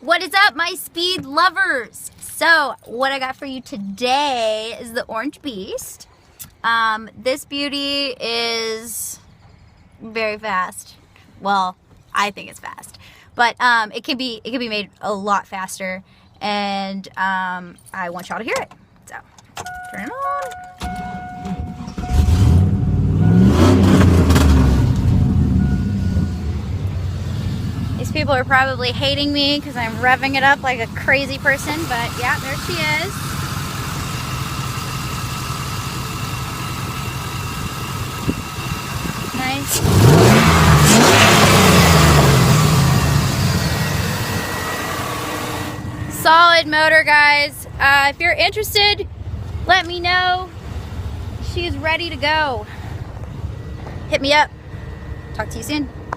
What is up, my speed lovers? So what I got for you today is the Orange Beast. This beauty is very fast. Well, I think it's fast, but it can be made a lot faster, and I want y'all to hear it. So turn it on. These people are probably hating me because I'm revving it up like a crazy person, but yeah, there she is. Nice. Solid motor, guys. If you're interested, let me know. She's ready to go. Hit me up. Talk to you soon.